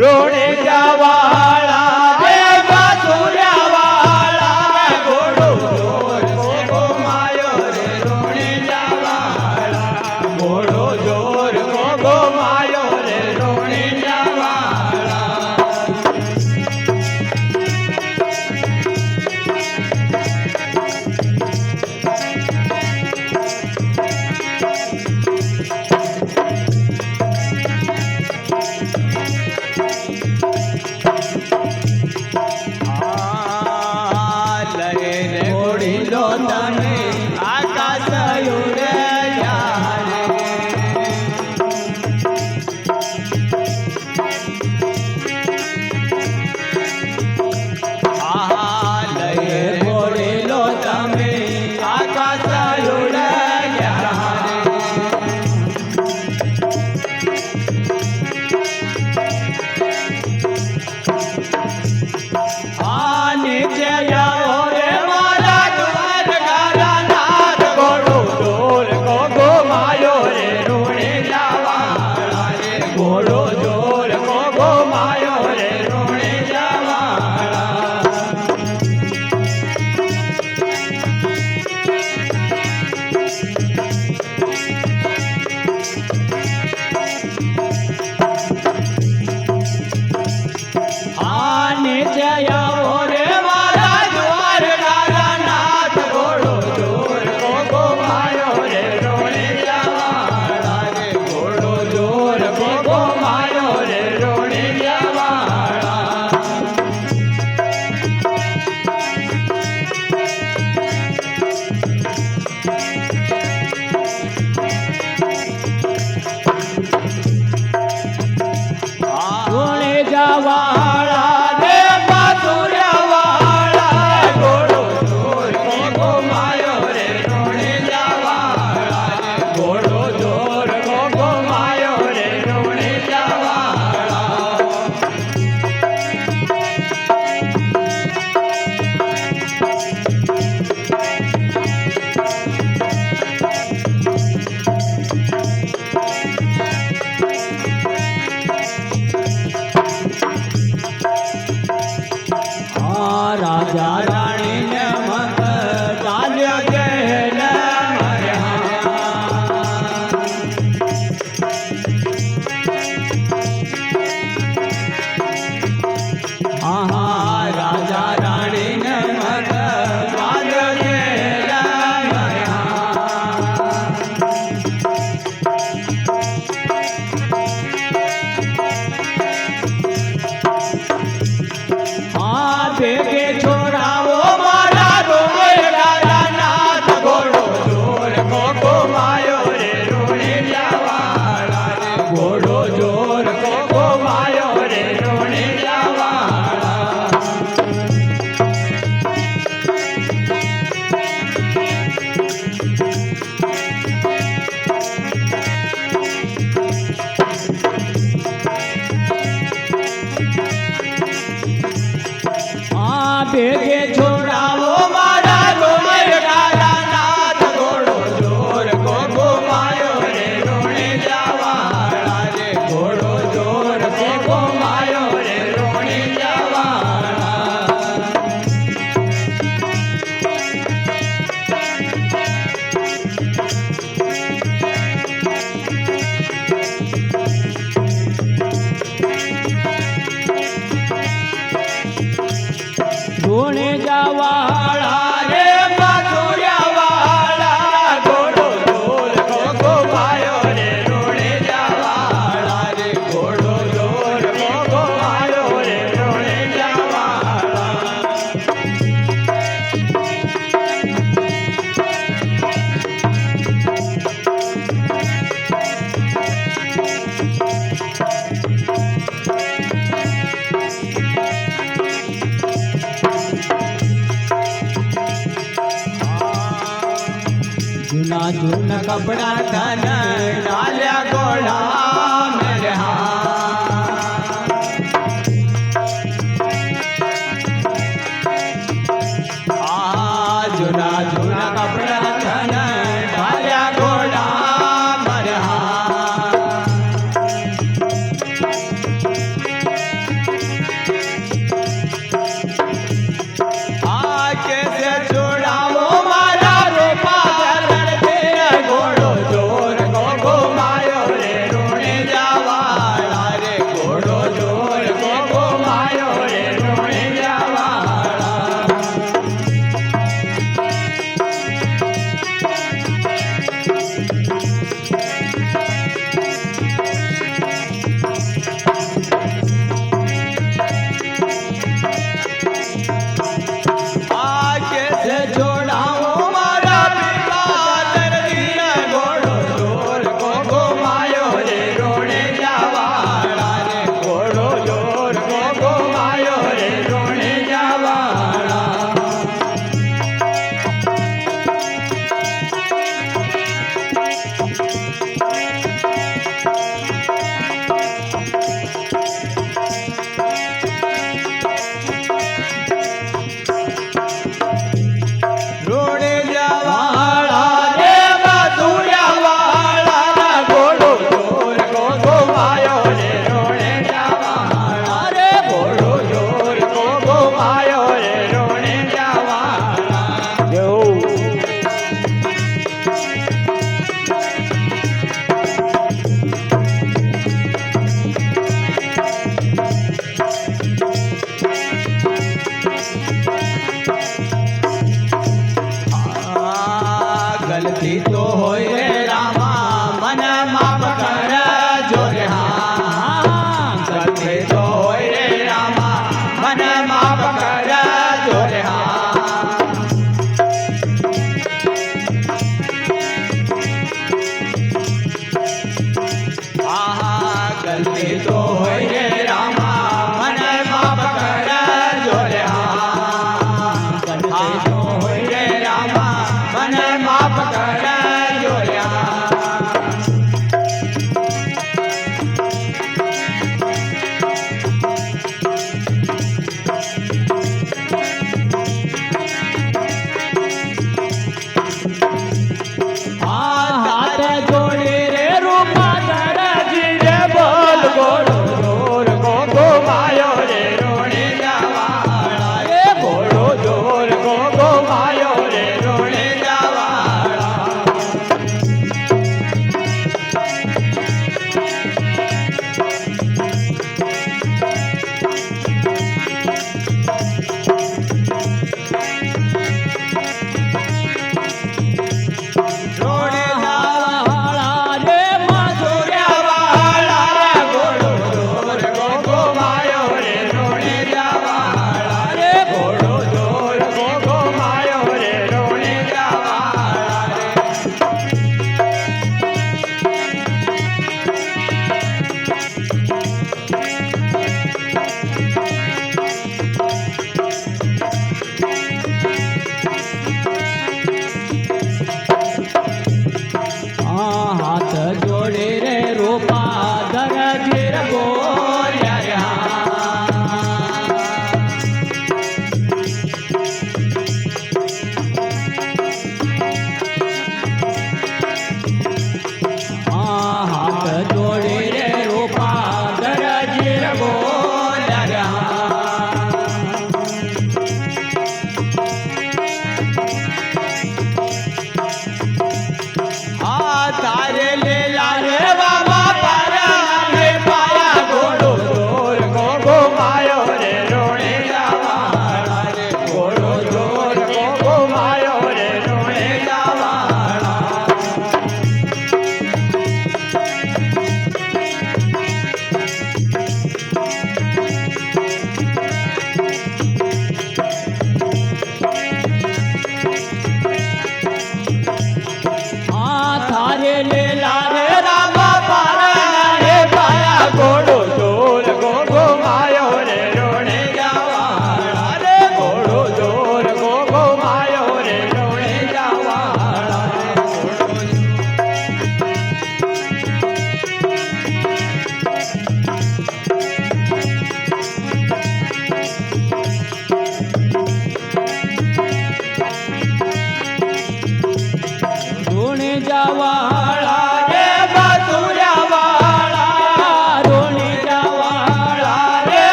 રોણે જવાળા રે બાસુર્યાવાળા ઘોડો જોર ગોગો માયો રે રોણે જવાળા ઘોડો જોર ગોગો માયો રે રોણે જવાળા તમે આકાશ ઉડે યારે લઈએ ઘોડીલો તમે આકાશ ઉડે યારે નીચે આવો રે ઘોડો જોર ગોગો માયો રે રોણે જવાળા નીચે આવો રે મારા દ્વાર ગારા નાથ ઘોડો જોર ગોગો માયો રે રોણે જવાળા રે ઘોડો જોર ગોગો માયો રે રોણે જવાળા રોણે જવાળા રે બાસુર્યાવાળા ઘોડો જોર ગોગો માયો રે રોણે જવાળા ઘોડો જોર ગોગો માયો રે રોણે જવાળા રાજા રાણી ને મત ચાલ્યા ગયેલા મર્યા રાજા રાણી ને મત ચાલ્યા ગયેલા મર્યા ભેગે છોરાવો મારા રોણે ગારા નાથ ઘોડો જોર ગોગો માયો રે રોણે જવાળા રે ઘોડો જોર ગોગો માયો રે રોણે જવાળા ભેગે છોડાવો મારા રોણે ગારા નાથ ઘોડો જોર ગોગો માયો રે રોણે જવાળા રે ઘોડો જોર ગોગો માયો રે રોણે જવાળા રોણે જવાળા રે બાસુર્યાવાળા ઘોડો જોર ગોગો માયો રે રોણે જવાળા રે ઘોડો જોર ગોગો માયો રે રોણે જવાળા જૂના જૂના કપડા તન ડાલ્યા ગોળા